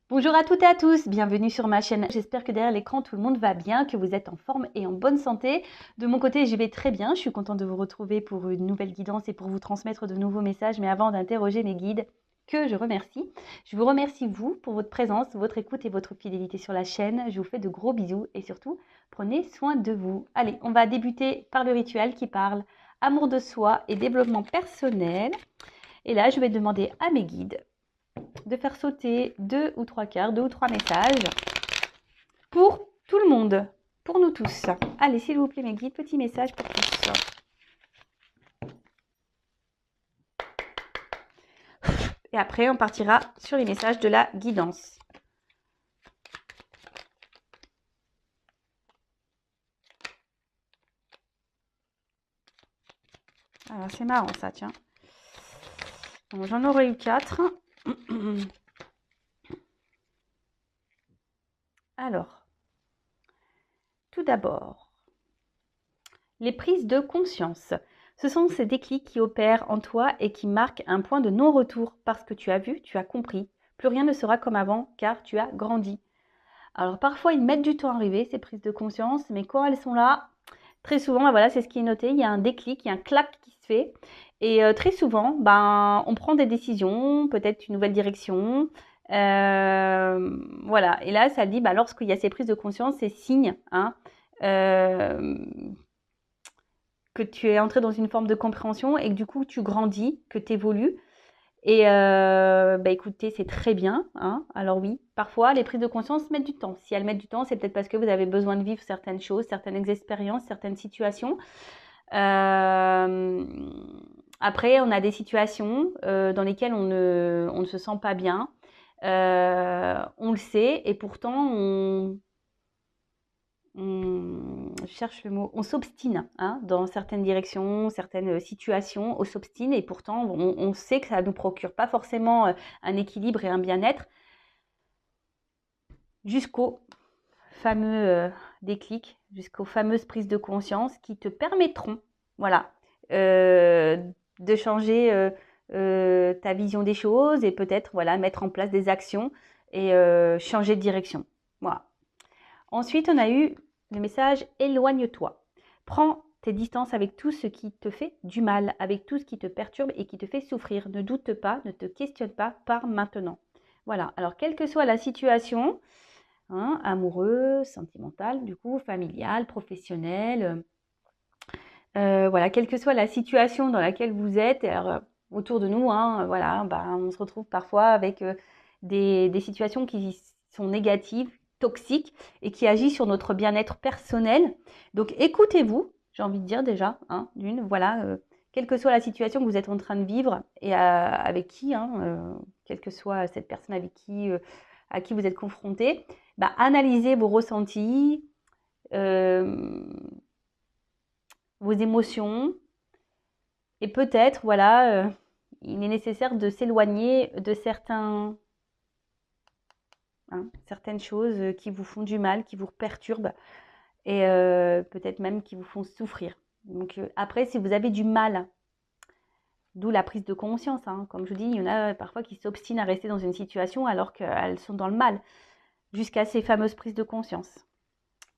Bonjour à toutes et à tous, bienvenue sur ma chaîne. J'espère que derrière l'écran tout le monde va bien, que vous êtes en forme et en bonne santé. De mon côté, je vais très bien. Je suis contente de vous retrouver pour une nouvelle guidance et pour vous transmettre de nouveaux messages. Mais avant d'interroger mes guides, que je remercie, je vous remercie vous pour votre présence, votre écoute et votre fidélité sur la chaîne. Je vous fais de gros bisous et surtout, prenez soin de vous. Allez, on va débuter par le rituel qui parle amour de soi et développement personnel. Et là, je vais demander à mes guides de faire sauter 2 ou 3 quarts, 2 ou 3 messages pour tout le monde, pour nous tous. Allez, s'il vous plaît, mes guides, petit message pour tous. Et après, on partira sur les messages de la guidance. Alors, c'est marrant ça, tiens. J'en aurais eu 4. Alors, tout d'abord, les prises de conscience. Ce sont ces déclics qui opèrent en toi et qui marquent un point de non-retour parce que tu as vu, tu as compris. Plus rien ne sera comme avant car tu as grandi. Alors parfois, ils mettent du temps à arriver, ces prises de conscience, mais quand elles sont là, très souvent, voilà, c'est ce qui est noté, il y a un déclic, il y a un clac qui se fait. Et très souvent, on prend des décisions, peut-être une nouvelle direction. Voilà, et là, ça dit, lorsqu'il y a ces prises de conscience, c'est signe que tu es entré dans une forme de compréhension et que du coup, tu grandis, que tu évolues. Et écoutez, c'est très bien. Alors oui, parfois, les prises de conscience mettent du temps. Si elles mettent du temps, c'est peut-être parce que vous avez besoin de vivre certaines choses, certaines expériences, certaines situations. Après, on a des situations dans lesquelles on ne se sent pas bien. On le sait et pourtant, je cherche le mot, on s'obstine dans certaines directions, certaines situations, on s'obstine et pourtant on sait que ça ne nous procure pas forcément un équilibre et un bien-être jusqu'au fameux déclic, jusqu'aux fameuses prises de conscience qui te permettront, voilà, de changer ta vision des choses et peut-être voilà, mettre en place des actions et changer de direction. Voilà. Ensuite, on a eu le message « Éloigne-toi ». Prends tes distances avec tout ce qui te fait du mal, avec tout ce qui te perturbe et qui te fait souffrir. Ne doute pas, ne te questionne pas, pars maintenant. Voilà, alors quelle que soit la situation, amoureux, sentimentale, du coup, familiale, professionnelle, voilà, quelle que soit la situation dans laquelle vous êtes, alors, autour de nous, voilà, on se retrouve parfois avec des situations qui sont négatives, toxiques et qui agissent sur notre bien-être personnel. Donc écoutez-vous, j'ai envie de dire déjà, voilà, quelle que soit la situation que vous êtes en train de vivre et avec qui, quelle que soit cette personne avec qui, à qui vous êtes confronté, analysez vos ressentis, vos émotions et peut-être, voilà, il est nécessaire de s'éloigner de certaines choses qui vous font du mal, qui vous perturbent et peut-être même qui vous font souffrir. Donc après, si vous avez du mal, d'où la prise de conscience, comme je vous dis, il y en a parfois qui s'obstinent à rester dans une situation alors qu'elles sont dans le mal, jusqu'à ces fameuses prises de conscience.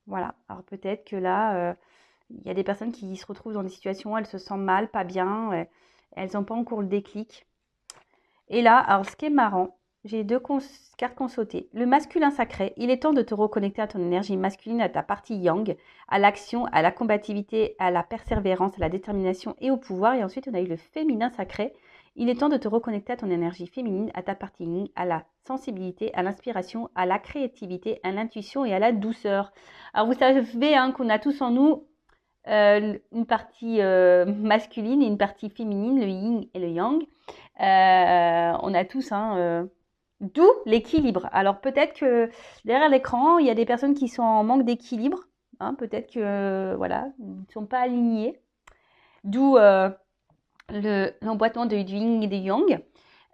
Voilà, alors peut-être que là, il y a des personnes qui se retrouvent dans des situations où elles se sentent mal, pas bien, elles n'ont pas encore le déclic. Et là, alors ce qui est marrant, j'ai deux cartes qu'on sauté. Le masculin sacré, il est temps de te reconnecter à ton énergie masculine, à ta partie yang, à l'action, à la combativité, à la persévérance, à la détermination et au pouvoir. Et ensuite, on a eu le féminin sacré. Il est temps de te reconnecter à ton énergie féminine, à ta partie yin, à la sensibilité, à l'inspiration, à la créativité, à l'intuition et à la douceur. Alors vous savez qu'on a tous en nous une partie masculine et une partie féminine, le yin et le yang. On a tous, d'où l'équilibre. Alors peut-être que derrière l'écran, il y a des personnes qui sont en manque d'équilibre. Peut-être que voilà, ils ne sont pas alignés. D'où l'emboîtement du yin et du yang.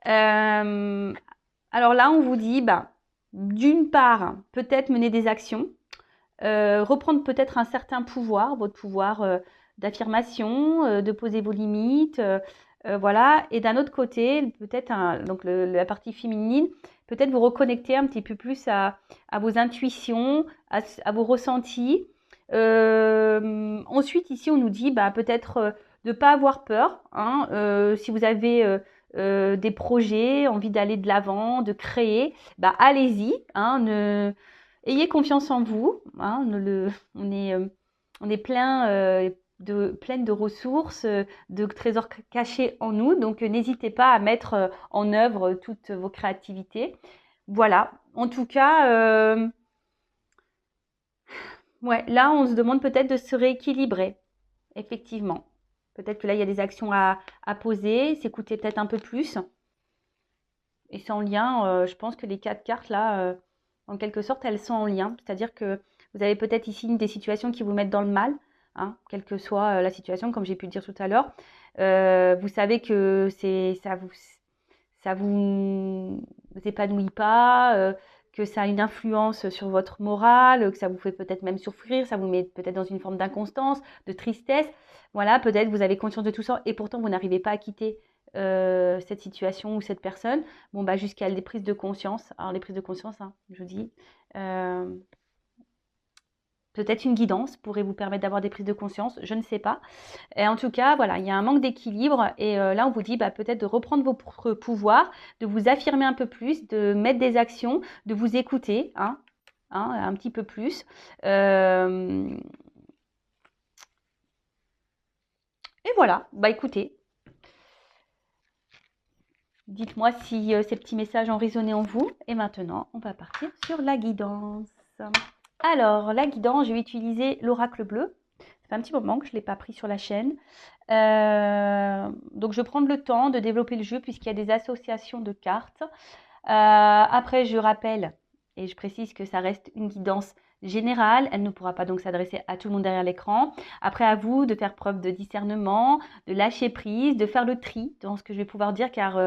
Alors là, on vous dit, d'une part, peut-être mener des actions, reprendre peut-être un certain pouvoir, votre pouvoir d'affirmation, de poser vos limites, Voilà. Et d'un autre côté, peut-être donc la partie féminine, peut-être vous reconnecter un petit peu plus à vos intuitions, à vos ressentis. Ensuite, ici, on nous dit peut-être de ne pas avoir peur. Hein, si vous avez des projets, envie d'aller de l'avant, de créer, allez-y. Hein, ayez confiance en vous. Hein, on est pleine de ressources, de trésors cachés en nous. Donc, n'hésitez pas à mettre en œuvre toutes vos créativités. Voilà. En tout cas, ouais, là, on se demande peut-être de se rééquilibrer. Effectivement. Peut-être que là, il y a des actions à poser, s'écouter peut-être un peu plus. Et c'est en lien, je pense que les 4 cartes, là, en quelque sorte, elles sont en lien. C'est-à-dire que vous avez peut-être ici des situations qui vous mettent dans le mal, hein, quelle que soit la situation, comme j'ai pu le dire tout à l'heure. Vous savez que ça vous épanouit pas, que ça a une influence sur votre morale, que ça vous fait peut-être même souffrir, ça vous met peut-être dans une forme d'inconstance, de tristesse. Voilà, peut-être vous avez conscience de tout ça et pourtant vous n'arrivez pas à quitter cette situation ou cette personne. Bon, jusqu'à des prises de conscience. Alors, les prises de conscience, hein, je vous dis, euh, peut-être une guidance pourrait vous permettre d'avoir des prises de conscience, je ne sais pas. Et en tout cas, voilà, il y a un manque d'équilibre et là, on vous dit peut-être de reprendre vos pouvoirs, de vous affirmer un peu plus, de mettre des actions, de vous écouter, un petit peu plus. Et voilà, écoutez, dites-moi si ces petits messages ont résonné en vous. Et maintenant, on va partir sur la guidance. Alors, la guidance, je vais utiliser l'oracle bleu. Ça fait un petit moment que je ne l'ai pas pris sur la chaîne. Donc, je vais prendre le temps de développer le jeu puisqu'il y a des associations de cartes. Après, je rappelle et je précise que ça reste une guidance générale. Elle ne pourra pas donc s'adresser à tout le monde derrière l'écran. Après, à vous de faire preuve de discernement, de lâcher prise, de faire le tri dans ce que je vais pouvoir dire car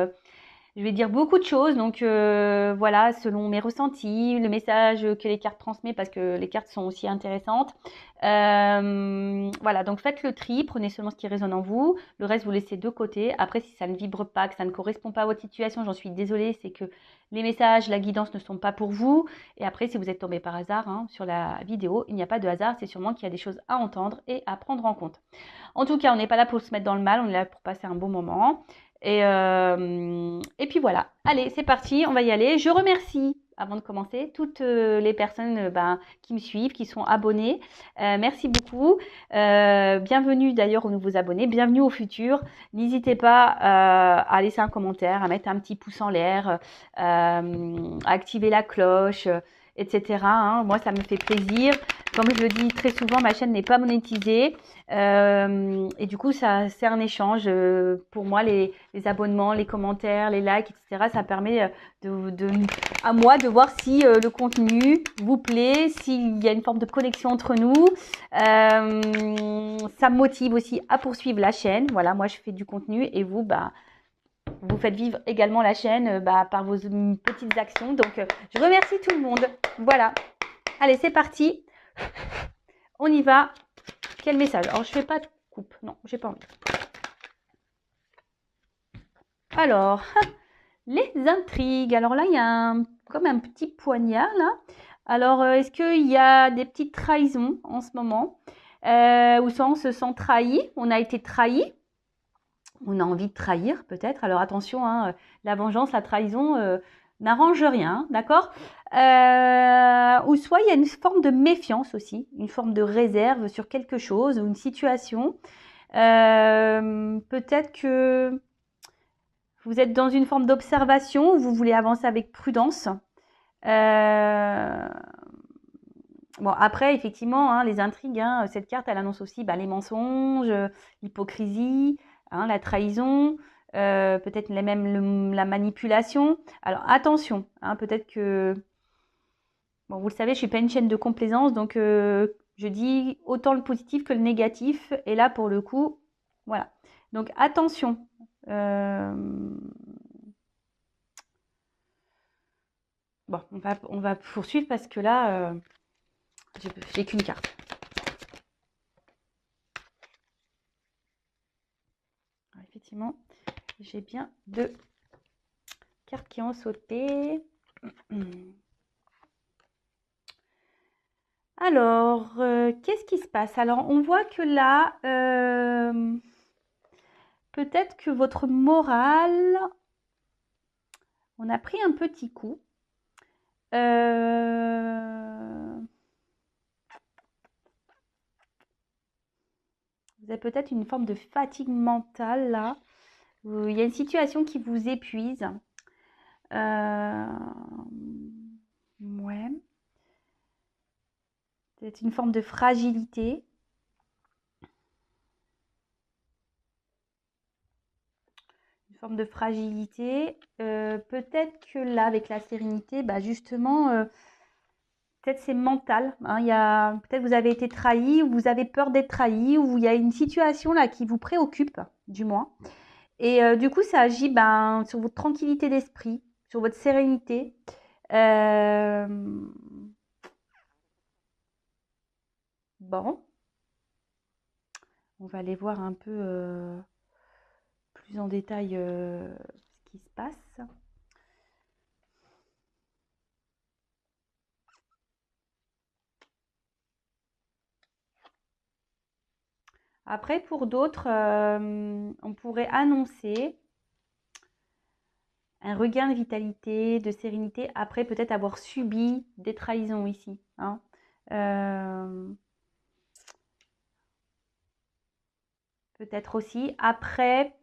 je vais dire beaucoup de choses, donc voilà, selon mes ressentis, le message que les cartes transmettent, parce que les cartes sont aussi intéressantes. Voilà, donc faites le tri, prenez seulement ce qui résonne en vous, le reste vous laissez de côté. Après, si ça ne vibre pas, que ça ne correspond pas à votre situation, j'en suis désolée, c'est que les messages, la guidance ne sont pas pour vous. Et après, si vous êtes tombé par hasard sur la vidéo, il n'y a pas de hasard, c'est sûrement qu'il y a des choses à entendre et à prendre en compte. En tout cas, on n'est pas là pour se mettre dans le mal, on est là pour passer un bon moment. Et puis voilà, allez, c'est parti, on va y aller. Je remercie, avant de commencer, toutes les personnes qui me suivent, qui sont abonnées. Merci beaucoup. Bienvenue d'ailleurs aux nouveaux abonnés, bienvenue au futur. N'hésitez pas à laisser un commentaire, à mettre un petit pouce en l'air, à activer la cloche, etc. Moi, ça me fait plaisir. Comme je le dis très souvent, ma chaîne n'est pas monétisée. Et du coup, ça c'est un échange. Pour moi, les abonnements, les commentaires, les likes, etc. Ça permet à moi de voir si le contenu vous plaît, s'il y a une forme de connexion entre nous. Ça me motive aussi à poursuivre la chaîne. Voilà, moi je fais du contenu et vous, vous faites vivre également la chaîne par vos petites actions. Donc, je remercie tout le monde. Voilà. Allez, c'est parti. On y va. Quel message? Alors, je fais pas de coupe. Non, j'ai pas envie. Alors, les intrigues. Alors là, il y a comme un petit poignard là. Alors, est-ce qu'il y a des petites trahisons en ce moment où ça, on se sent trahi? On a été trahi. On a envie de trahir peut-être. Alors attention, la vengeance, la trahison n'arrange rien, d'accord? Ou soit il y a une forme de méfiance aussi, une forme de réserve sur quelque chose ou une situation. Peut-être que vous êtes dans une forme d'observation où vous voulez avancer avec prudence. Bon, après, effectivement, les intrigues, cette carte, elle annonce aussi les mensonges, l'hypocrisie, la trahison, peut-être même la manipulation. Alors, attention, peut-être que... Bon, vous le savez, je ne suis pas une chaîne de complaisance, donc je dis autant le positif que le négatif. Et là, pour le coup, voilà. Donc, attention. Bon, on va poursuivre parce que là... j'ai qu'une carte. Alors, effectivement, J'ai bien 2 cartes qui ont sauté. Alors, qu'est-ce qui se passe? Alors, on voit que là, peut-être que votre morale, on a pris un petit coup. Vous avez peut-être une forme de fatigue mentale là. Il y a une situation qui vous épuise. Ouais. Peut-être une forme de fragilité. Une forme de fragilité. Peut-être que là, avec la sérénité, bah justement, peut-être c'est mental. Hein, peut-être vous avez été trahi, ou vous avez peur d'être trahi, ou il y a une situation là qui vous préoccupe, du moins. Et du coup, ça agit sur votre tranquillité d'esprit, sur votre sérénité. Bon, on va aller voir un peu plus en détail ce qui se passe. Après, pour d'autres, on pourrait annoncer un regain de vitalité, de sérénité, après peut-être avoir subi des trahisons ici. Hein. Peut-être aussi. Après,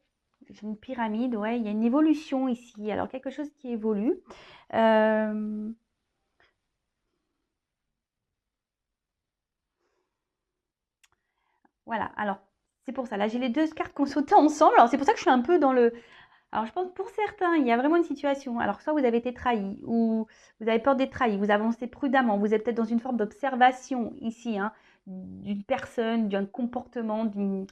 j'ai une pyramide, ouais, il y a une évolution ici. Alors, quelque chose qui évolue. Voilà, alors, c'est pour ça. Là, j'ai les 2 cartes qui ont sauté ensemble. Alors, c'est pour ça que je suis un peu dans le... Alors, je pense pour certains, il y a vraiment une situation. Alors, soit vous avez été trahi, ou vous avez peur d'être trahi, vous avancez prudemment, vous êtes peut-être dans une forme d'observation ici, hein, d'une personne, d'un comportement, d'une...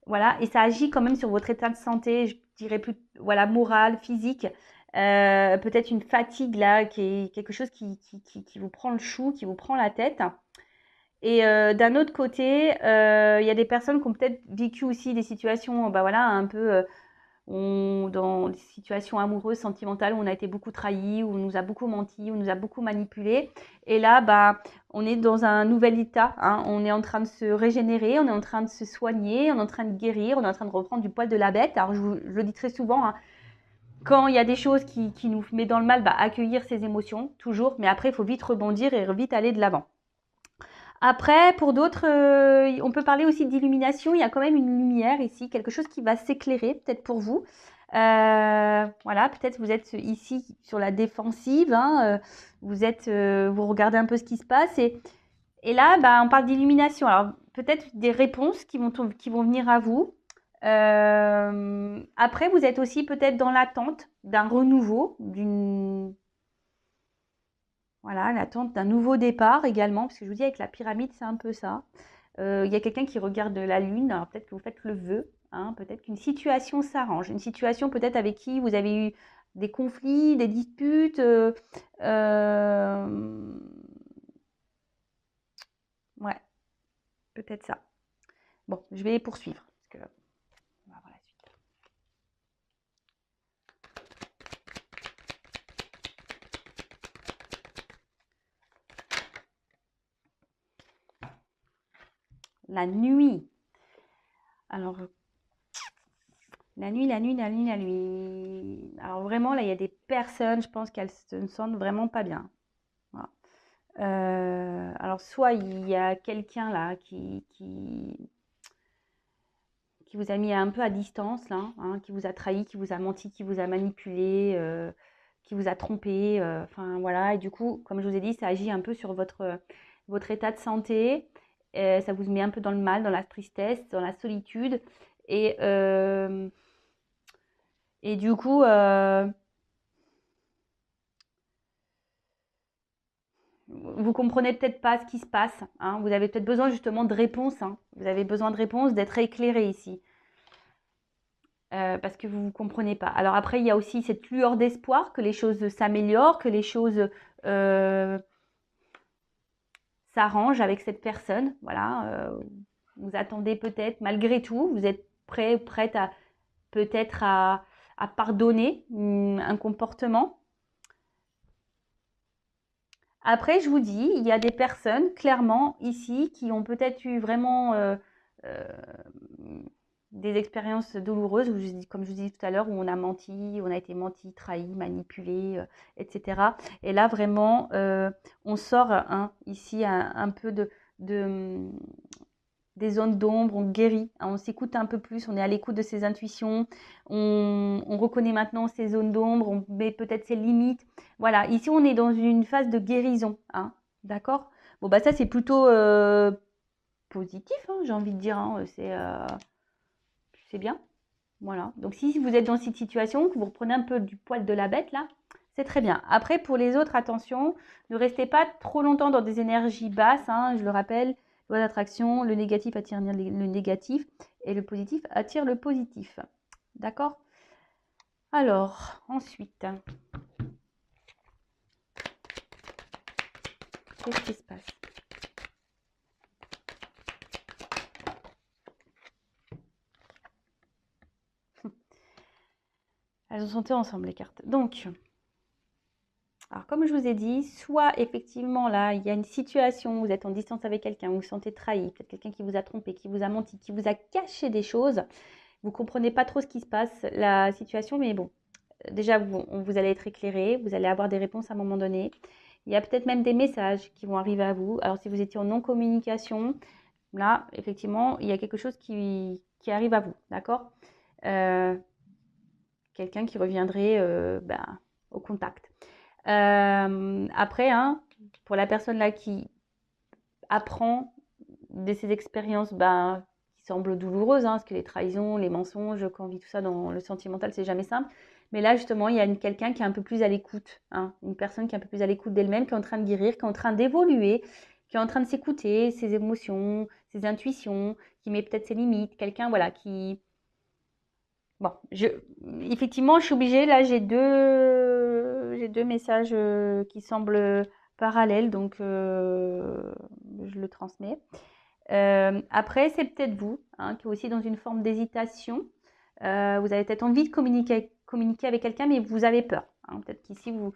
Voilà, et ça agit quand même sur votre état de santé, je dirais plus, voilà, moral, physique. Peut-être une fatigue là, qui est quelque chose qui vous prend le chou, qui vous prend la tête. Et d'un autre côté, il y a des personnes qui ont peut-être vécu aussi des situations, bah voilà, un peu dans des situations amoureuses, sentimentales, où on a été beaucoup trahi, où on nous a beaucoup menti, où on nous a beaucoup manipulé. Et là, bah, on est dans un nouvel état. Hein. On est en train de se régénérer, on est en train de se soigner, on est en train de guérir, on est en train de reprendre du poil de la bête. Alors, je le dis très souvent, hein, quand il y a des choses qui nous mettent dans le mal, bah, accueillir ces émotions, toujours. Mais après, il faut vite rebondir et vite aller de l'avant. Après, pour d'autres, on peut parler aussi d'illumination. Il y a quand même une lumière ici, quelque chose qui va s'éclairer, peut-être pour vous. Voilà, peut-être vous êtes ici sur la défensive, hein, vous regardez un peu ce qui se passe. Et là, bah, on parle d'illumination. Alors, peut-être des réponses qui vont venir à vous. Après, vous êtes aussi peut-être dans l'attente d'un renouveau, voilà, l'attente d'un nouveau départ également, parce que je vous dis, avec la pyramide, c'est un peu ça. Il y a quelqu'un qui regarde la lune, alors peut-être que vous faites le vœu, hein, peut-être qu'une situation s'arrange, une situation peut-être avec qui vous avez eu des conflits, des disputes. Ouais, peut-être ça. Bon, je vais poursuivre, parce que on va voir la suite. La nuit. Alors, la nuit, la nuit, la nuit, la nuit. Alors vraiment, là, il y a des personnes, je pense qu'elles se sentent vraiment pas bien. Voilà. Alors soit il y a quelqu'un là qui vous a mis un peu à distance là, hein, qui vous a trahi, qui vous a menti, qui vous a manipulé, qui vous a trompé, enfin voilà. Et du coup, comme je vous ai dit, ça agit un peu sur votre état de santé. Ça vous met un peu dans le mal, dans la tristesse, dans la solitude. Et, euh, et du coup, vous comprenez peut-être pas ce qui se passe. Hein. Vous avez peut-être besoin justement de réponses. Hein. Vous avez besoin de réponses, d'être éclairé ici. Parce que vous ne comprenez pas. Alors après, il y a aussi cette lueur d'espoir que les choses s'améliorent, que les choses euh, s'arrangent avec cette personne. Voilà. Vous attendez peut-être, malgré tout, vous êtes prêt ou prête à peut-être à à pardonner un comportement. Après, je vous dis, il y a des personnes, clairement, ici, qui ont peut-être eu vraiment des expériences douloureuses, comme je vous disais tout à l'heure, où on a menti, on a été menti, trahi, manipulé, etc. Et là, vraiment, on sort ici un peu des zones d'ombre, on guérit, on s'écoute un peu plus, on est à l'écoute de ses intuitions, on reconnaît maintenant ses zones d'ombre, on met peut-être ses limites. Voilà, ici on est dans une phase de guérison, d'accord? Bon, bah ça c'est plutôt positif, j'ai envie de dire, c'est bien. Voilà, donc si vous êtes dans cette situation, que vous reprenez un peu du poil de la bête là, c'est très bien. Après, pour les autres, attention, ne restez pas trop longtemps dans des énergies basses, je le rappelle, loi d'attraction, le négatif attire le négatif et le positif attire le positif. D'accord? Alors, ensuite, qu'est-ce qui se passe? Elles ont sauté ensemble les cartes. Donc, alors comme je vous ai dit, soit effectivement là, il y a une situation où vous êtes en distance avec quelqu'un, vous vous sentez trahi, peut-être quelqu'un qui vous a trompé, qui vous a menti, qui vous a caché des choses. Vous ne comprenez pas trop ce qui se passe, la situation, mais bon, déjà, vous allez être éclairé, vous allez avoir des réponses à un moment donné. Il y a peut-être même des messages qui vont arriver à vous. Alors, si vous étiez en non-communication, là, effectivement, il y a quelque chose qui arrive à vous, d'accord? Quelqu'un qui reviendrait au contact. Après, pour la personne là qui apprend de ces expériences qui semblent douloureuses, parce que les trahisons, les mensonges, quand on vit tout ça dans le sentimental, c'est jamais simple. Mais là, justement, il y a quelqu'un qui est un peu plus à l'écoute, une personne qui est un peu plus à l'écoute d'elle-même, qui est en train de guérir, qui est en train d'évoluer, qui est en train de s'écouter, ses émotions, ses intuitions, qui met peut-être ses limites, quelqu'un voilà qui... Bon, effectivement, je suis obligée, là, j'ai deux messages qui semblent parallèles, donc je le transmets. Après, c'est peut-être vous qui êtes aussi dans une forme d'hésitation. Vous avez peut-être envie de communiquer avec quelqu'un, mais vous avez peur. Peut-être qu'ici, vous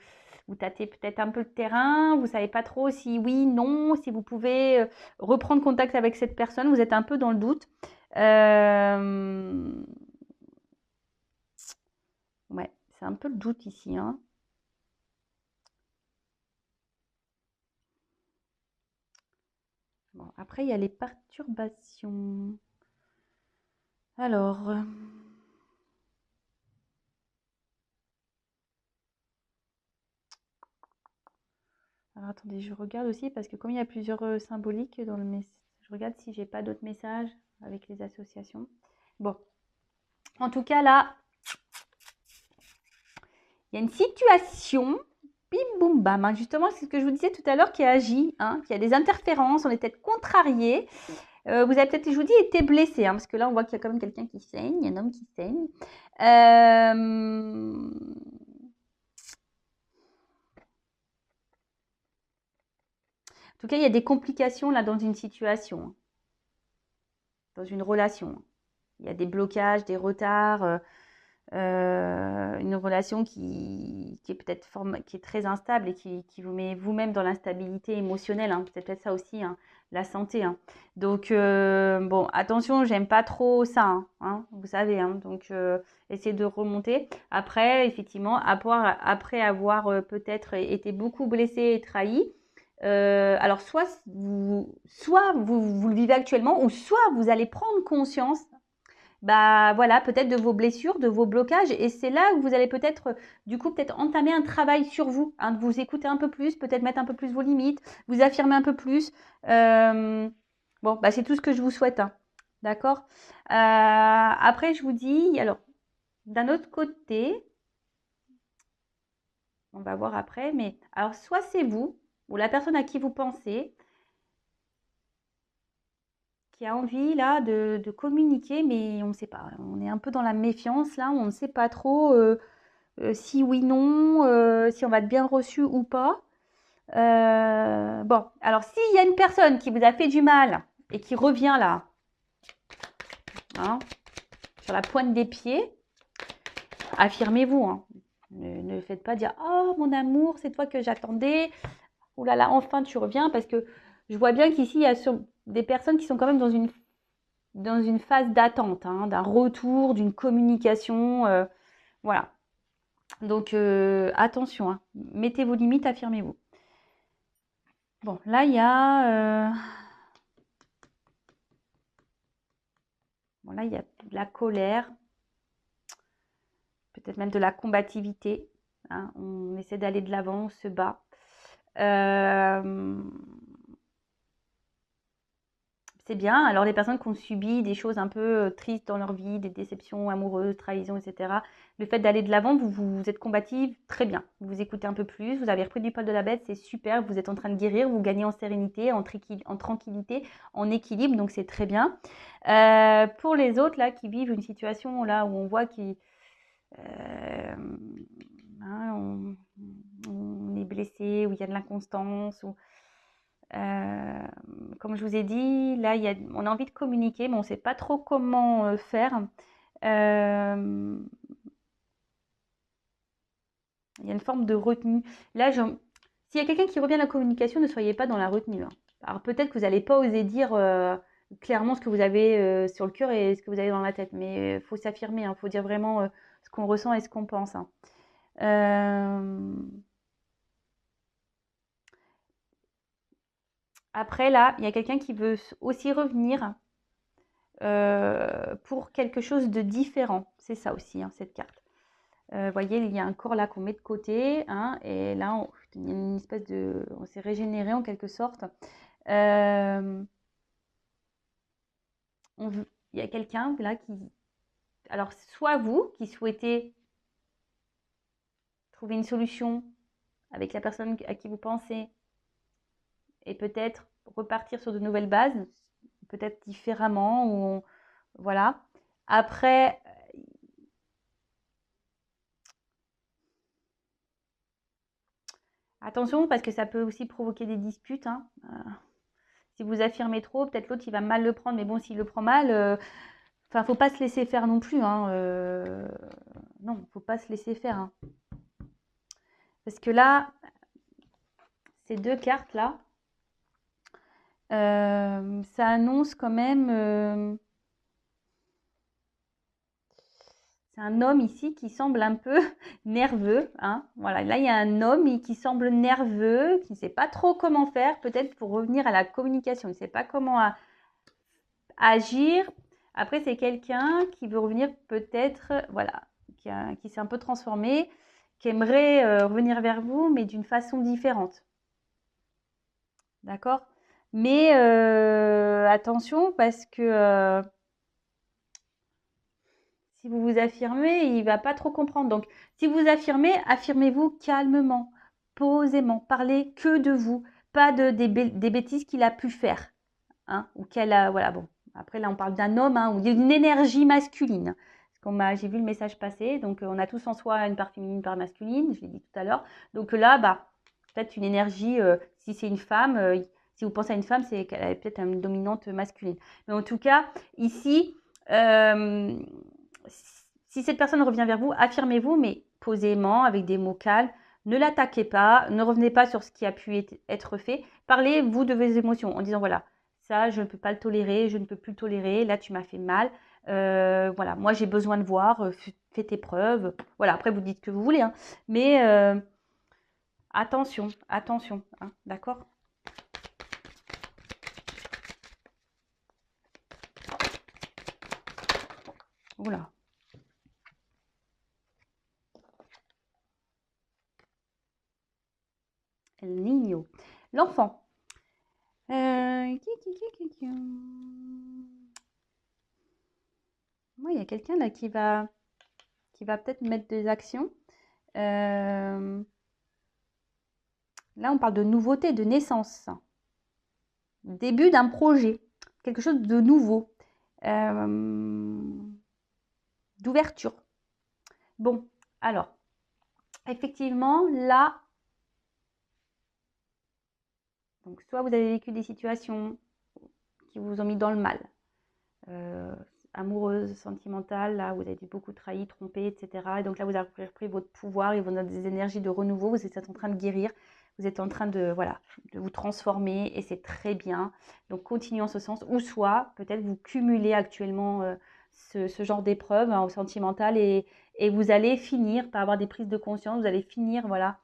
tâtez peut-être un peu le terrain, vous ne savez pas trop si oui, non, si vous pouvez reprendre contact avec cette personne, vous êtes un peu dans le doute. Ouais, c'est un peu le doute ici. Bon, après, il y a les perturbations. Alors, attendez, je regarde aussi parce que comme il y a plusieurs symboliques dans le message, je regarde si j'ai pas d'autres messages avec les associations. Bon, en tout cas là, il y a une situation, bim boum bam, justement c'est ce que je vous disais tout à l'heure qui agit, qui a des interférences, on est peut-être contrarié. Vous avez peut-être, je vous dis, été blessé, parce que là on voit qu'il y a quand même quelqu'un qui saigne, un homme qui saigne. En tout cas, il y a des complications là dans une situation, dans une relation. Il y a des blocages, des retards, une relation qui est peut-être qui est très instable et qui vous met vous-même dans l'instabilité émotionnelle. C'est peut-être ça aussi, la santé. Donc, bon, attention, j'aime pas trop ça, vous savez. Donc, essayez de remonter. Après, effectivement, après avoir peut-être été beaucoup blessé et trahi, alors soit vous le vivez actuellement, ou soit vous allez prendre conscience voilà, peut-être de vos blessures, de vos blocages, et c'est là que vous allez peut-être, du coup, peut-être entamer un travail sur vous, de vous écouter un peu plus, peut-être mettre un peu plus vos limites, vous affirmer un peu plus. Bon, c'est tout ce que je vous souhaite, d'accord? Après, je vous dis, alors, d'un autre côté, on va voir après, mais alors, soit c'est vous, ou la personne à qui vous pensez, qui a envie là de communiquer, mais on ne sait pas. On est un peu dans la méfiance là, on ne sait pas trop si oui, non, si on va être bien reçu ou pas. Bon, alors s'il y a une personne qui vous a fait du mal et qui revient là, sur la pointe des pieds, affirmez-vous, hein. Ne faites pas dire « Oh, mon amour, c'est toi que j'attendais. Oh là là, enfin tu reviens. » Parce que je vois bien qu'ici, il y a des personnes qui sont quand même dans une phase d'attente, hein, d'un retour, d'une communication. Voilà. Donc, attention, hein. Mettez vos limites, affirmez-vous. Bon, là, il y a... bon, là, il y a de la colère, peut-être même de la combativité, hein. On essaie d'aller de l'avant, on se bat. C'est bien. Alors, les personnes qui ont subi des choses un peu tristes dans leur vie, des déceptions amoureuses, trahisons, etc., le fait d'aller de l'avant, vous êtes combative, très bien. Vous vous écoutez un peu plus, vous avez repris du poil de la bête, c'est super. Vous êtes en train de guérir, vous gagnez en sérénité, en tranquillité, en équilibre, donc c'est très bien. Pour les autres, là, qui vivent une situation là où on voit qu'ils... hein, on est blessé, où il y a de l'inconstance, où... comme je vous ai dit, là, on a envie de communiquer, mais on ne sait pas trop comment faire. Euh, il y a une forme de retenue. Là, s'il y a quelqu'un qui revient à la communication, ne soyez pas dans la retenue, hein. Alors peut-être que vous n'allez pas oser dire clairement ce que vous avez sur le cœur et ce que vous avez dans la tête, mais il faut s'affirmer, il faut dire vraiment ce qu'on ressent et ce qu'on pense, hein. Après, là, il y a quelqu'un qui veut aussi revenir pour quelque chose de différent. C'est ça aussi, hein, cette carte. Vous voyez, il y a un corps là qu'on met de côté, hein, et là, il y a une espèce de... On s'est régénéré en quelque sorte. Euh, il y a quelqu'un là qui... Alors, soit vous qui souhaitez trouver une solution avec la personne à qui vous pensez et peut-être repartir sur de nouvelles bases, peut-être différemment, ou voilà. Après, attention parce que ça peut aussi provoquer des disputes, hein. Si vous affirmez trop, peut-être l'autre il va mal le prendre, mais bon, s'il le prend mal, enfin, faut pas se laisser faire non plus, hein. Non, faut pas se laisser faire, hein. Parce que là, ces deux cartes là, ça annonce quand même. C'est un homme ici qui semble un peu nerveux, hein. Voilà, là il y a un homme qui semble nerveux, qui ne sait pas trop comment faire, peut-être pour revenir à la communication. Il ne sait pas comment agir. Après, c'est quelqu'un qui veut revenir peut-être, voilà, qui s'est un peu transformé, qui aimerait revenir vers vous, mais d'une façon différente. D'accord? Mais attention parce que si vous vous affirmez, il ne va pas trop comprendre. Donc, si vous affirmez, affirmez-vous calmement, posément. Parlez que de vous, pas des bêtises qu'il a pu faire, hein, ou qu'elle a. Voilà, bon. Après, là, on parle d'un homme, hein, ou d'une énergie masculine. J'ai vu le message passer. Donc, on a tous en soi une part féminine, une part masculine. Je l'ai dit tout à l'heure. Donc là, bah, peut-être une énergie. Si c'est une femme, si vous pensez à une femme, c'est qu'elle a peut-être une dominante masculine. Mais en tout cas, ici. Si cette personne revient vers vous, affirmez-vous, mais posément, avec des mots calmes. Ne l'attaquez pas, ne revenez pas sur ce qui a pu être fait. Parlez, vous, de vos émotions en disant, voilà, ça, je ne peux pas le tolérer, je ne peux plus le tolérer, là, tu m'as fait mal. Voilà, moi, j'ai besoin de voir, fais tes preuves. Voilà, après, vous dites ce que vous voulez, hein. Mais attention, attention, hein, d'accord? Oula. El Niño. L'enfant. Moi, il y a quelqu'un là qui va peut-être mettre des actions. Là, on parle de nouveauté, de naissance. Début d'un projet. Quelque chose de nouveau. D'ouverture. Bon, alors, effectivement, là, donc soit vous avez vécu des situations qui vous ont mis dans le mal. amoureuse, sentimentale, là, vous avez été beaucoup trahi, trompé, etc. Et donc là, vous avez repris votre pouvoir et vous avez des énergies de renouveau, vous êtes en train de guérir, vous êtes en train de, voilà, de vous transformer et c'est très bien. Donc, continuez en ce sens. Ou soit, peut-être, vous cumulez actuellement ce genre d'épreuve hein, sentimentale et vous allez finir par avoir des prises de conscience, vous allez finir, voilà,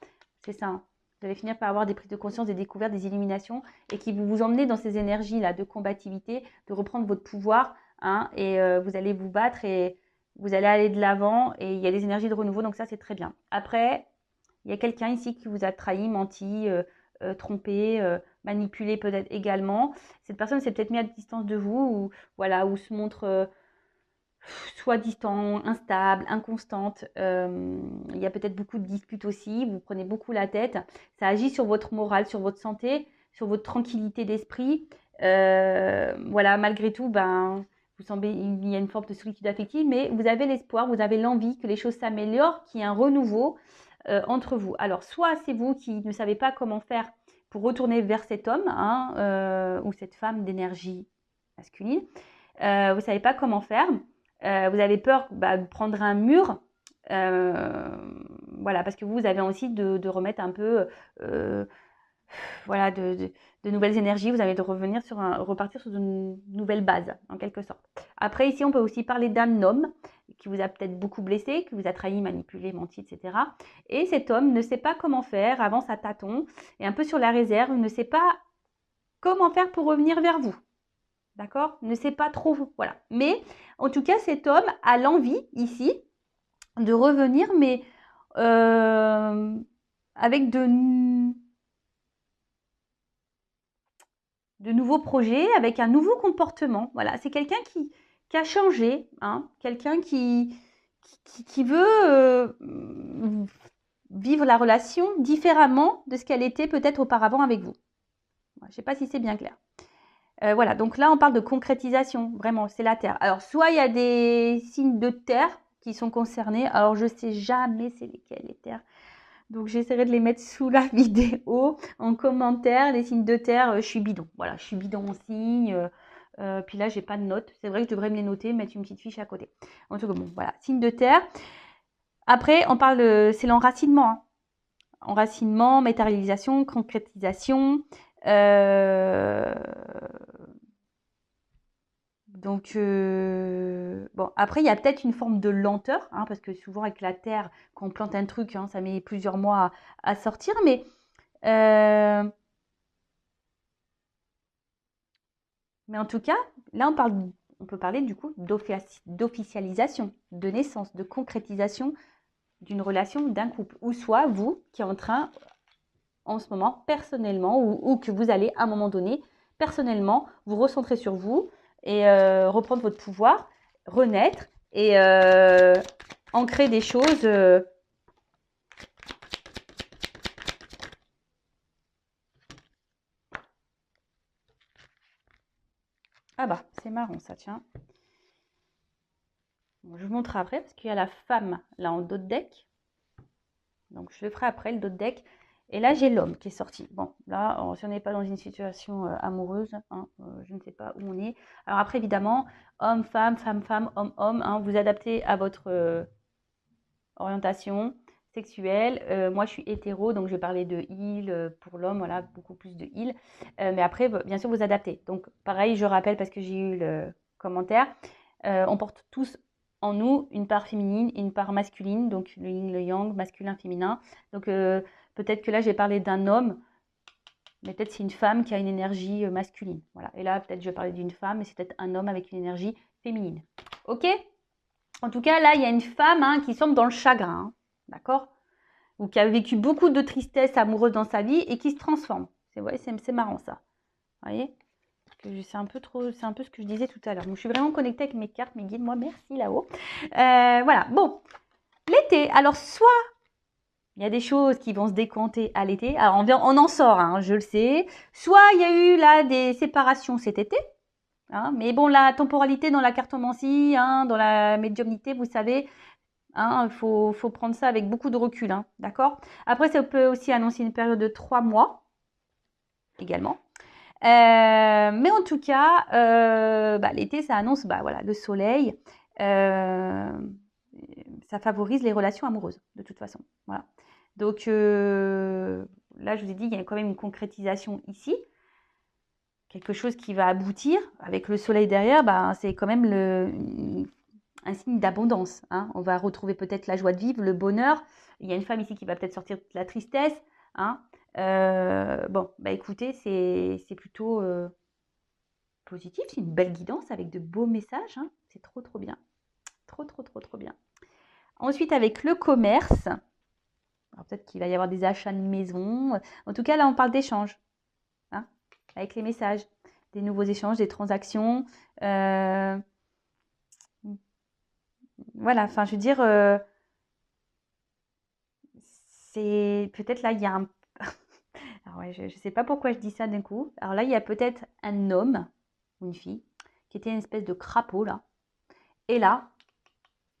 c'est ça, hein. Vous allez finir par avoir des prises de conscience, des découvertes, des illuminations et qui vous emmener dans ces énergies-là de combativité, de reprendre votre pouvoir hein, et vous allez vous battre et vous allez aller de l'avant et il y a des énergies de renouveau, donc ça c'est très bien. Après, il y a quelqu'un ici qui vous a trahi, menti, trompé, manipulé peut-être également. Cette personne s'est peut-être mise à distance de vous ou, voilà, ou se montre soit distant, instable, inconstante. Il y a peut-être beaucoup de disputes aussi, vous prenez beaucoup la tête. Ça agit sur votre morale, sur votre santé, sur votre tranquillité d'esprit. Voilà, malgré tout, ben, vous semblez, il y a une forme de solitude affective, mais vous avez l'espoir, vous avez l'envie que les choses s'améliorent, qu'il y ait un renouveau entre vous. Alors, soit c'est vous qui ne savez pas comment faire pour retourner vers cet homme hein, ou cette femme d'énergie masculine. Vous ne savez pas comment faire. Vous avez peur de prendre un mur. Voilà, parce que vous avez aussi de remettre un peu voilà, de nouvelles énergies. Vous avez de repartir sur une nouvelle base, en quelque sorte. Après, ici, on peut aussi parler d'un homme qui vous a peut-être beaucoup blessé, qui vous a trahi, manipulé, menti, etc. Et cet homme ne sait pas comment faire, avance à tâtons, est un peu sur la réserve, ne sait pas comment faire pour revenir vers vous. D'accord? Ne sait pas trop, voilà. Mais en tout cas, cet homme a l'envie ici de revenir, mais avec de nouveaux projets, avec un nouveau comportement. Voilà, c'est quelqu'un qui a changé, hein, quelqu'un qui veut vivre la relation différemment de ce qu'elle était peut-être auparavant avec vous. Je ne sais pas si c'est bien clair. Voilà, donc là, on parle de concrétisation, vraiment, c'est la Terre. Alors, soit il y a des signes de Terre qui sont concernés, alors je ne sais jamais c'est lesquels les terres. Donc, j'essaierai de les mettre sous la vidéo, en commentaire, les signes de Terre, je suis bidon. Voilà, je suis bidon en signe. Puis là, j'ai pas de notes. C'est vrai que je devrais me les noter, mettre une petite fiche à côté. En tout cas, bon, voilà, signe de Terre. Après, on parle, c'est l'enracinement. Hein. Enracinement, matérialisation, concrétisation. Donc, bon, après, il y a peut-être une forme de lenteur, hein, parce que souvent avec la terre, quand on plante un truc, hein, ça met plusieurs mois à sortir, mais en tout cas, là, on peut parler du coup d'officialisation, de naissance, de concrétisation d'une relation, d'un couple, ou soit vous qui êtes en train, en ce moment, personnellement, ou que vous allez à un moment donné, personnellement, vous recentrer sur vous et reprendre votre pouvoir, renaître et ancrer des choses. Ah bah, c'est marrant ça, tiens. Bon, je vous montre après parce qu'il y a la femme là en dos de deck. Donc je le ferai après, le dos de deck. Et là, j'ai l'homme qui est sorti. Bon, là, si on n'est pas dans une situation amoureuse, hein, je ne sais pas où on est. Alors après, évidemment, homme, femme, femme, femme, homme, homme, hein, vous adaptez à votre orientation sexuelle. Moi, je suis hétéro, donc je vais parler de il pour l'homme, voilà, beaucoup plus de il. Mais après, bien sûr, vous adaptez. Donc, pareil, je rappelle parce que j'ai eu le commentaire, on porte tous en nous une part féminine et une part masculine, donc le yin, le yang, masculin, féminin. Donc, peut-être que là, j'ai parlé d'un homme, mais peut-être c'est une femme qui a une énergie masculine. Voilà. Et là, peut-être je vais parler d'une femme, mais c'est peut-être un homme avec une énergie féminine. Ok? En tout cas, là, il y a une femme hein, qui semble dans le chagrin, hein, d'accord? Ou qui a vécu beaucoup de tristesse amoureuse dans sa vie et qui se transforme. C'est marrant ça. Vous voyez? C'est un peu ce que je disais tout à l'heure. Donc, je suis vraiment connectée avec mes cartes, mes guides. Moi, merci là-haut. Voilà. Bon, l'été. Alors, soit il y a des choses qui vont se décompter à l'été. Alors, on en sort, hein, je le sais. Soit il y a eu là des séparations cet été. Hein, mais bon, la temporalité dans la cartomancie, hein, dans la médiumnité, vous savez, hein, faut prendre ça avec beaucoup de recul. Hein, d'accord? Après, ça peut aussi annoncer une période de 3 mois également. Mais en tout cas, l'été, ça annonce voilà, le soleil. Ça favorise les relations amoureuses, de toute façon. Voilà. Donc là, je vous ai dit, il y a quand même une concrétisation ici. Quelque chose qui va aboutir. Avec le soleil derrière, c'est quand même un signe d'abondance. Hein. On va retrouver peut-être la joie de vivre, le bonheur. Il y a une femme ici qui va peut-être sortir de la tristesse. Hein. Écoutez, c'est plutôt positif. C'est une belle guidance avec de beaux messages. Hein. C'est trop, trop bien. Trop, trop, trop, trop bien. Ensuite, avec le commerce. Alors peut-être qu'il va y avoir des achats de maison. En tout cas, là, on parle d'échanges. Hein, avec les messages. Des nouveaux échanges, des transactions. Voilà, enfin, je veux dire, c'est peut-être là, il y a un... Alors ouais, je ne sais pas pourquoi je dis ça d'un coup. Alors là, il y a peut-être un homme ou une fille qui était une espèce de crapaud, là. Et là,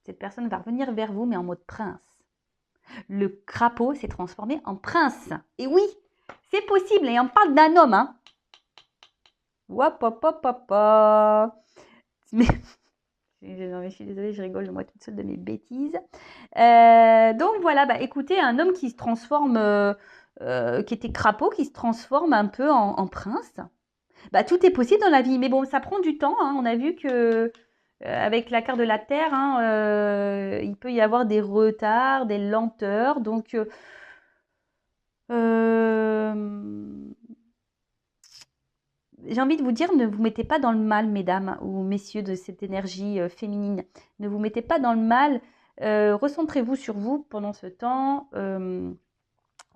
cette personne va revenir vers vous, mais en mode prince. Le crapaud s'est transformé en prince. Et oui, c'est possible. Et on parle d'un homme, hein. Wop, hop, hop, hop, hop. Mais... je suis désolée, je rigole moi toute seule de mes bêtises. Donc voilà, écoutez, un homme qui se transforme, qui était crapaud, qui se transforme un peu en prince. Tout est possible dans la vie, mais bon, ça prend du temps. Hein. On a vu que avec la carte de la Terre, hein, il peut y avoir des retards, des lenteurs. Donc, j'ai envie de vous dire, ne vous mettez pas dans le mal, mesdames ou messieurs de cette énergie féminine. Ne vous mettez pas dans le mal. Recentrez-vous sur vous pendant ce temps.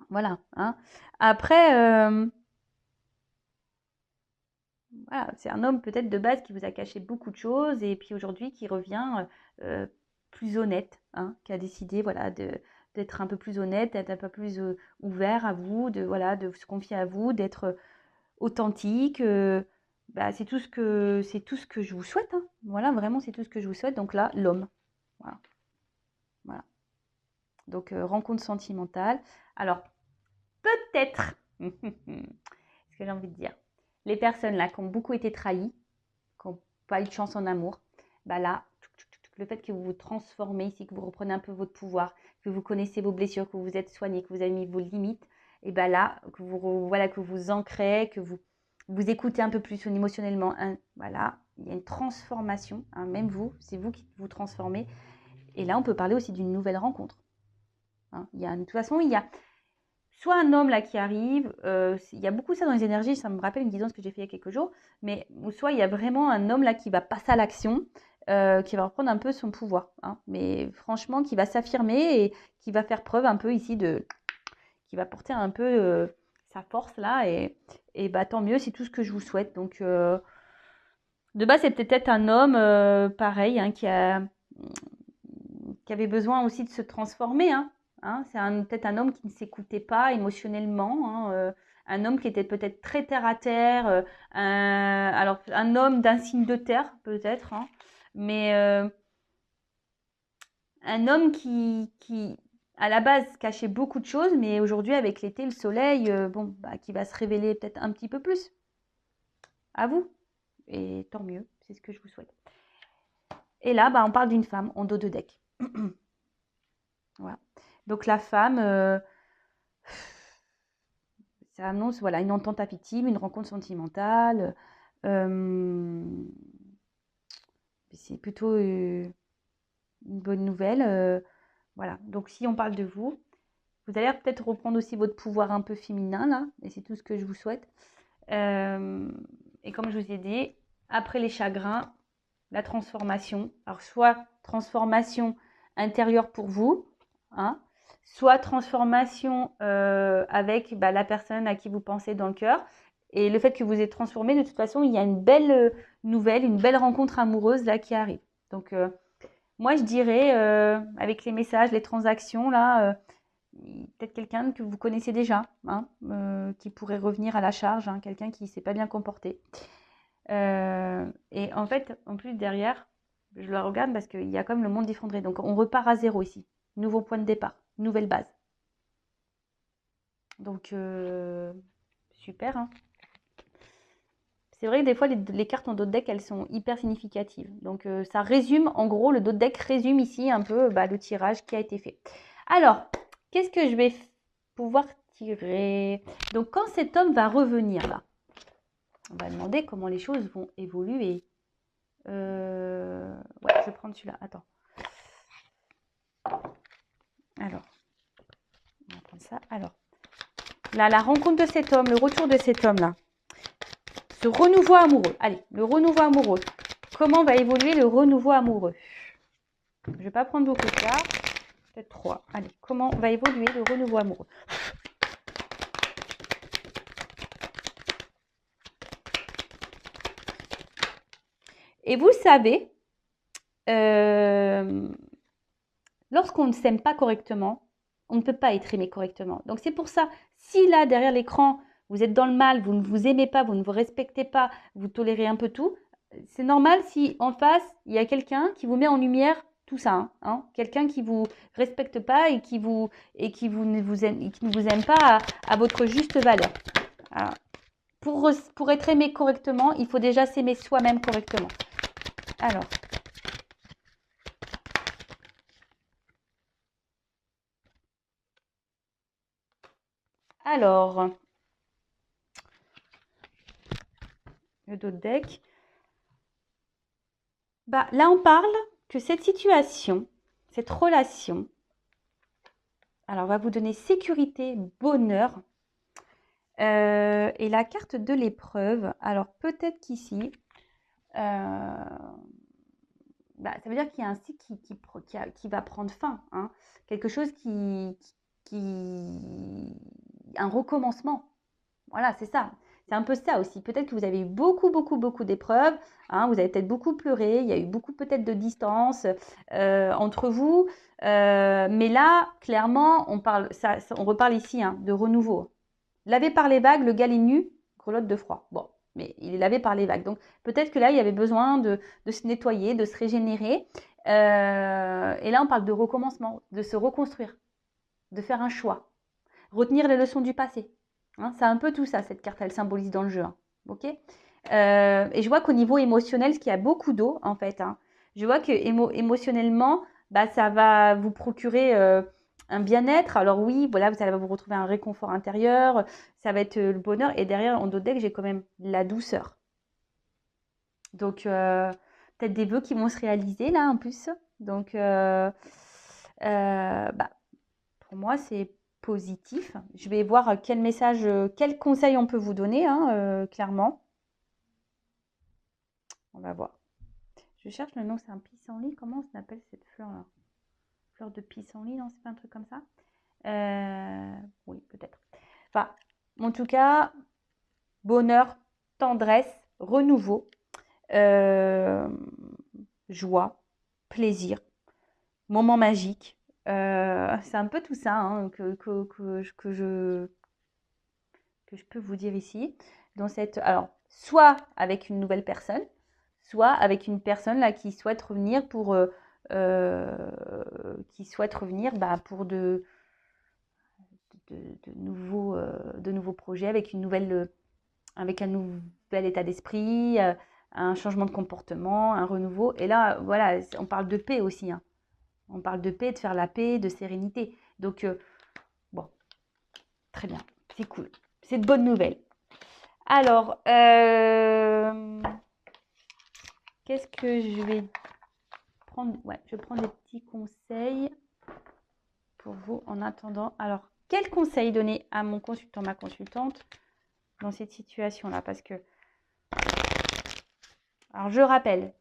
Voilà. Hein. Après, voilà, c'est un homme peut-être de base qui vous a caché beaucoup de choses et puis aujourd'hui qui revient plus honnête, hein, qui a décidé voilà, d'être un peu plus honnête, d'être un peu plus ouvert à vous, de se confier à vous, d'être authentique. C'est tout ce que je vous souhaite. Hein. Voilà, vraiment, c'est tout ce que je vous souhaite. Donc là, l'homme. Voilà. Voilà. Donc, rencontre sentimentale. Alors, peut-être, ce que j'ai envie de dire, les personnes là qui ont beaucoup été trahies, qui n'ont pas eu de chance en amour, là, le fait que vous vous transformez ici, que vous reprenez un peu votre pouvoir, que vous connaissez vos blessures, que vous vous êtes soigné, que vous avez mis vos limites, et là, que vous ancrez, que vous écoutez un peu plus émotionnellement. Hein, voilà, il y a une transformation, hein, même vous, c'est vous qui vous transformez. Et là, on peut parler aussi d'une nouvelle rencontre. Hein, de toute façon, il y a soit un homme là qui arrive, il y a beaucoup ça dans les énergies, ça me rappelle une guidance que j'ai fait il y a quelques jours, mais soit il y a vraiment un homme là qui va passer à l'action, qui va reprendre un peu son pouvoir, hein, mais franchement qui va s'affirmer et qui va faire preuve un peu ici qui va porter un peu sa force là et tant mieux, c'est tout ce que je vous souhaite. Donc de base c'est peut-être un homme pareil hein, qui avait besoin aussi de se transformer, hein. Hein, c'est peut-être un homme qui ne s'écoutait pas émotionnellement, hein, un homme qui était peut-être très terre à terre, alors un homme d'un signe de terre peut-être, hein, mais un homme qui à la base cachait beaucoup de choses, mais aujourd'hui avec l'été, le soleil, qui va se révéler peut-être un petit peu plus. À vous. Et tant mieux, c'est ce que je vous souhaite. Et là, on parle d'une femme en dos de deck. Voilà. Donc la femme, ça annonce voilà, une entente affective, une rencontre sentimentale. C'est plutôt une bonne nouvelle. Voilà. Donc si on parle de vous, vous allez peut-être reprendre aussi votre pouvoir un peu féminin là, et c'est tout ce que je vous souhaite. Et comme je vous ai dit, après les chagrins, la transformation. Alors soit transformation intérieure pour vous, hein, soit transformation avec la personne à qui vous pensez dans le cœur. Et le fait que vous êtes transformé, de toute façon, il y a une belle nouvelle, une belle rencontre amoureuse là qui arrive. Donc moi je dirais, avec les messages, les transactions là, peut-être quelqu'un que vous connaissez déjà, hein, qui pourrait revenir à la charge, hein, quelqu'un qui ne s'est pas bien comporté. Et en fait, en plus derrière, je la regarde parce qu'il y a comme le monde effondré. Donc on repart à zéro ici. Nouveau point de départ, nouvelle base. Donc super. Hein. C'est vrai que des fois, les cartes en dos de deck, elles sont hyper significatives. Donc, ça résume, en gros, le dos de deck résume ici un peu le tirage qui a été fait. Alors, qu'est-ce que je vais pouvoir tirer? Donc, quand cet homme va revenir, là, on va demander comment les choses vont évoluer. Ouais, je vais prendre celui-là. Attends. Alors, on va prendre ça. Alors, là, la rencontre de cet homme, le retour de cet homme-là. Ce renouveau amoureux. Allez, le renouveau amoureux. Comment va évoluer le renouveau amoureux? Je ne vais pas prendre beaucoup de cartes. Peut-être 3. Allez, comment va évoluer le renouveau amoureux? Et vous savez, lorsqu'on ne s'aime pas correctement, on ne peut pas être aimé correctement. Donc c'est pour ça, si là, derrière l'écran, vous êtes dans le mal, vous ne vous aimez pas, vous ne vous respectez pas, vous tolérez un peu tout, c'est normal si en face, il y a quelqu'un qui vous met en lumière tout ça. Hein, quelqu'un qui ne vous respecte pas et qui ne vous aime pas à votre juste valeur. Alors, pour être aimé correctement, il faut déjà s'aimer soi-même correctement. Alors, le dos de deck. Là, on parle que cette situation, cette relation, alors va vous donner sécurité, bonheur. Et la carte de l'épreuve, alors peut-être qu'ici, ça veut dire qu'il y a un cycle qui va prendre fin. Hein. Quelque chose un recommencement. Voilà, c'est ça. C'est un peu ça aussi. Peut-être que vous avez eu beaucoup, beaucoup, beaucoup d'épreuves. Hein, vous avez peut-être beaucoup pleuré. Il y a eu beaucoup peut-être de distance entre vous. Mais là, clairement, on reparle ici de renouveau. Lavé par les vagues, le gars est nu, grelotte de froid. Bon, mais il est lavé par les vagues. Donc peut-être que là, il y avait besoin de se nettoyer, de se régénérer. Et là, on parle de recommencement, de se reconstruire, de faire un choix, retenir les leçons du passé. Hein, c'est un peu tout ça, cette carte, elle symbolise dans le jeu. Hein, ok et je vois qu'au niveau émotionnel, ce qu'il y a beaucoup d'eau, en fait, hein, je vois que émotionnellement, ça va vous procurer un bien-être. Alors oui, voilà, vous allez vous retrouver un réconfort intérieur, ça va être le bonheur. Et derrière, en dos de deck, j'ai quand même la douceur. Donc, peut-être des vœux qui vont se réaliser, là, en plus. Donc, pour moi, c'est positif. Je vais voir quel message, quel conseil on peut vous donner, hein, clairement. On va voir. Je cherche le nom, c'est un pissenlit. Comment on s'appelle cette fleur-là? Fleur de pissenlit, non? C'est pas un truc comme ça? Oui, peut-être. Enfin, en tout cas, bonheur, tendresse, renouveau, joie, plaisir, moment magique. C'est un peu tout ça hein, que je peux vous dire ici. Alors, soit avec une nouvelle personne, soit avec une personne là qui souhaite revenir pour pour de nouveaux projets avec avec un nouvel état d'esprit, un changement de comportement, un renouveau. Et là, voilà, on parle de paix aussi. Hein. On parle de paix, de faire la paix, de sérénité. Donc, bon, très bien, c'est cool. C'est de bonnes nouvelles. Alors, qu'est-ce que je vais prendre? Ouais, je prends des petits conseils pour vous en attendant. Alors, quel conseil donner à mon consultant, ma consultante dans cette situation-là? Parce que, alors je rappelle,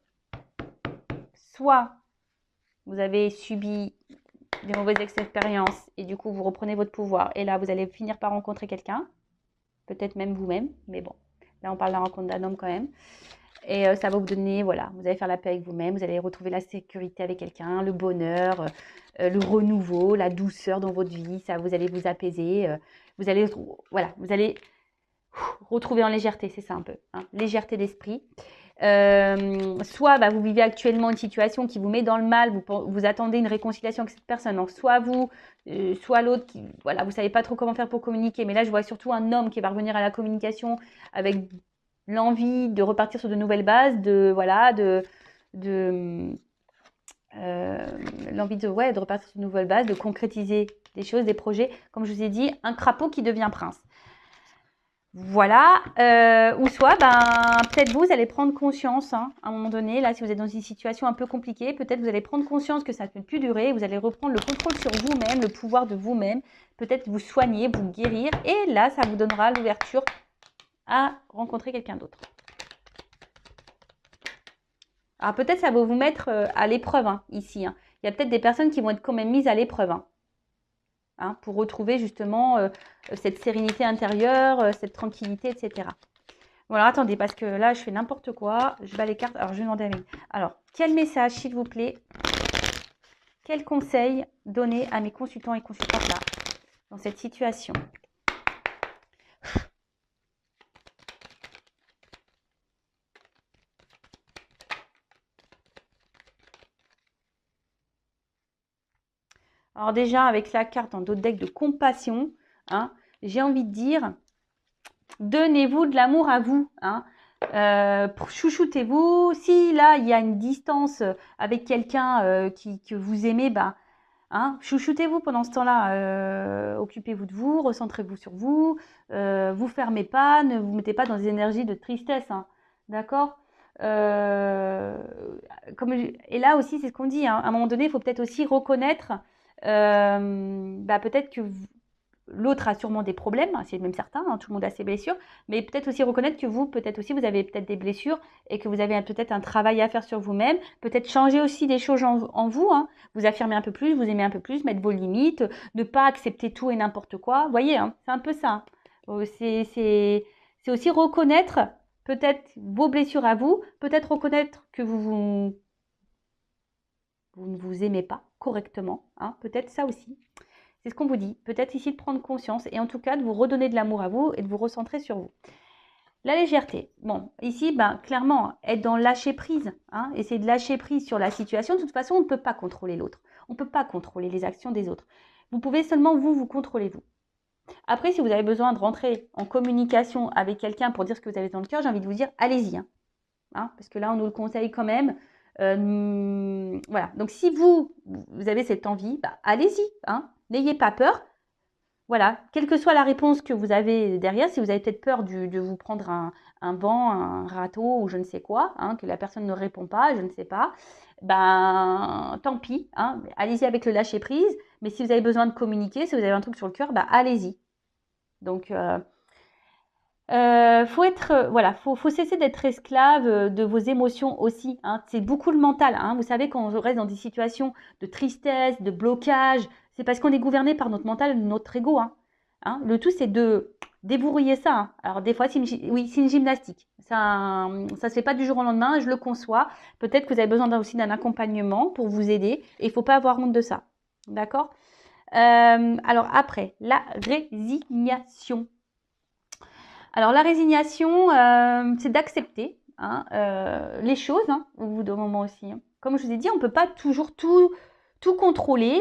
soit vous avez subi des mauvaises expériences et du coup vous reprenez votre pouvoir et là vous allez finir par rencontrer quelqu'un, peut-être même vous-même, mais bon, là on parle de la rencontre d'un homme quand même. Et ça va vous donner, voilà, vous allez faire la paix avec vous-même, vous allez retrouver la sécurité avec quelqu'un, le bonheur, le renouveau, la douceur dans votre vie, ça, vous allez vous apaiser, vous allez retrouver en légèreté, c'est ça un peu, hein, légèreté d'esprit. Soit vous vivez actuellement une situation qui vous met dans le mal, vous attendez une réconciliation avec cette personne, donc soit vous, soit l'autre, voilà, vous savez pas trop comment faire pour communiquer, mais là je vois surtout un homme qui va revenir à la communication avec l'envie de repartir sur de nouvelles bases, voilà, l'envie de repartir sur de nouvelles bases, de concrétiser des choses, des projets. Comme je vous ai dit, un crapaud qui devient prince. Voilà, ou soit, peut-être vous allez prendre conscience, à un moment donné, là, si vous êtes dans une situation un peu compliquée, peut-être vous allez prendre conscience que ça ne peut plus durer, vous allez reprendre le contrôle sur vous-même, le pouvoir de vous-même, peut-être vous soigner, vous guérir, et là, ça vous donnera l'ouverture à rencontrer quelqu'un d'autre. Alors peut-être ça va vous mettre à l'épreuve, ici. Il y a peut-être des personnes qui vont être quand même mises à l'épreuve, pour retrouver justement cette sérénité intérieure, cette tranquillité, etc. Bon, alors attendez, parce que là, je fais n'importe quoi. Je bats les cartes. Alors, je vais demander à Amélie. Alors, quel message, s'il vous plaît, quel conseil donner à mes consultants et consultantes là, dans cette situation? Alors déjà, avec la carte en dos de deck de compassion, j'ai envie de dire, donnez-vous de l'amour à vous. Chouchoutez-vous. Si là, il y a une distance avec quelqu'un que vous aimez, chouchoutez-vous pendant ce temps-là. Occupez-vous de vous, recentrez-vous sur vous. Vous fermez pas, ne vous mettez pas dans des énergies de tristesse. D'accord? Et là aussi, c'est ce qu'on dit. À un moment donné, il faut peut-être aussi reconnaître peut-être que l'autre a sûrement des problèmes, c'est même certain, tout le monde a ses blessures, mais peut-être aussi reconnaître que vous, peut-être aussi, vous avez peut-être des blessures et que vous avez peut-être un travail à faire sur vous-même, peut-être changer aussi des choses en vous, vous affirmer un peu plus, vous aimer un peu plus, mettre vos limites, ne pas accepter tout et n'importe quoi, vous voyez, c'est un peu ça. C'est aussi reconnaître peut-être vos blessures à vous, peut-être reconnaître que vous ne vous aimez pas correctement, peut-être ça aussi. C'est ce qu'on vous dit. Peut-être ici de prendre conscience et en tout cas de vous redonner de l'amour à vous et de vous recentrer sur vous. La légèreté. Bon, ici, clairement, être dans lâcher prise. Essayer de lâcher prise sur la situation. De toute façon, on ne peut pas contrôler l'autre. On ne peut pas contrôler les actions des autres. Vous pouvez seulement vous contrôler vous. Après, si vous avez besoin de rentrer en communication avec quelqu'un pour dire ce que vous avez dans le cœur, j'ai envie de vous dire, allez-y. Parce que là, on nous le conseille quand même. Voilà. Donc, si vous avez cette envie, allez-y. N'ayez pas peur. Voilà. Quelle que soit la réponse que vous avez derrière, si vous avez peut-être peur de vous prendre un vent, un râteau ou je ne sais quoi, que la personne ne répond pas, je ne sais pas, tant pis. Allez-y avec le lâcher prise. Mais si vous avez besoin de communiquer, si vous avez un truc sur le cœur, allez-y. Donc, faut cesser d'être esclave de vos émotions aussi. C'est beaucoup le mental. Vous savez, quand on reste dans des situations de tristesse, de blocage, c'est parce qu'on est gouverné par notre mental, notre ego. Le tout, c'est de déverrouiller ça. Alors, des fois, c'est une gymnastique. Ça se fait pas du jour au lendemain, je le conçois. Peut-être que vous avez besoin aussi d'un accompagnement pour vous aider. Et il ne faut pas avoir honte de ça. D'accord? Alors, après, la résignation. Alors, la résignation, c'est d'accepter les choses au bout d'un moment aussi. Comme je vous ai dit, on ne peut pas toujours tout contrôler,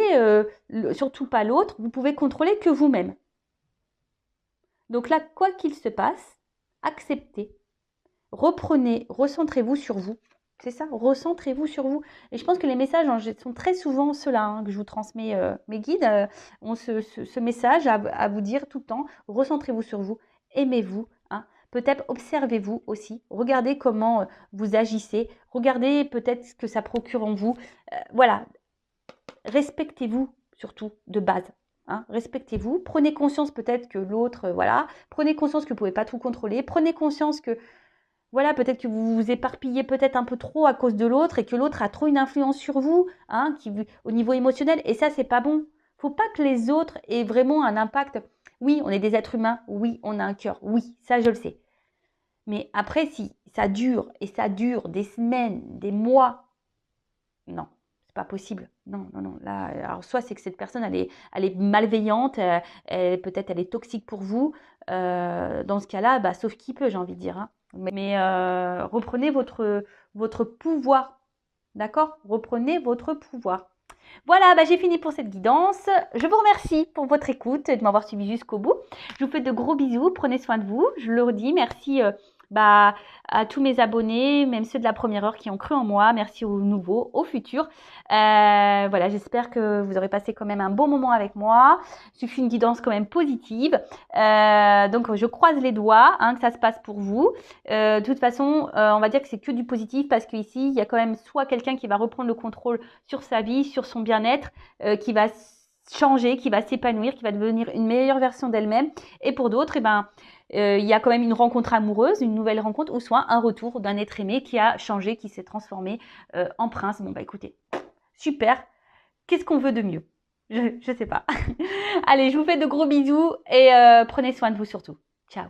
surtout pas l'autre. Vous pouvez contrôler que vous-même. Donc là, quoi qu'il se passe, acceptez, reprenez, recentrez-vous sur vous. C'est ça, recentrez-vous sur vous. Et je pense que les messages sont très souvent ceux-là que je vous transmets. Mes guides ont ce message à vous dire tout le temps. Recentrez-vous sur vous, aimez-vous. Peut-être observez-vous aussi. Regardez comment vous agissez. Regardez peut-être ce que ça procure en vous. Voilà. Respectez-vous surtout de base. Respectez-vous. Prenez conscience peut-être que l'autre, Prenez conscience que vous ne pouvez pas tout contrôler. Prenez conscience que peut-être que vous vous éparpillez peut-être un peu trop à cause de l'autre et que l'autre a trop une influence sur vous, au niveau émotionnel. Et ça, c'est pas bon. Faut pas que les autres aient vraiment un impact. Oui, on est des êtres humains. Oui, on a un cœur. Oui, ça, je le sais. Mais après, si ça dure et ça dure des semaines, des mois, non, c'est pas possible. Non. Là, alors soit c'est que cette personne, elle est malveillante, peut-être elle est toxique pour vous. Dans ce cas-là, sauf qui peut, j'ai envie de dire. Mais reprenez votre pouvoir, d'accord? Reprenez votre pouvoir. Voilà, j'ai fini pour cette guidance. Je vous remercie pour votre écoute, de m'avoir suivi jusqu'au bout. Je vous fais de gros bisous, prenez soin de vous. Je le redis, merci à tous mes abonnés, même ceux de la première heure qui ont cru en moi. Merci aux nouveaux, aux futurs. Voilà, j'espère que vous aurez passé quand même un bon moment avec moi. Je suis une guidance quand même positive. Donc, je croise les doigts que ça se passe pour vous. De toute façon, on va dire que c'est que du positif parce qu'ici, il y a quand même soit quelqu'un qui va reprendre le contrôle sur sa vie, sur son bien-être, qui va changer, qui va s'épanouir, qui va devenir une meilleure version d'elle-même. Et pour d'autres, il y a quand même une rencontre amoureuse, une nouvelle rencontre, ou soit un retour d'un être aimé qui a changé, qui s'est transformé en prince. Bon, écoutez, super. Qu'est-ce qu'on veut de mieux? Je sais pas. Allez, je vous fais de gros bisous et prenez soin de vous surtout. Ciao.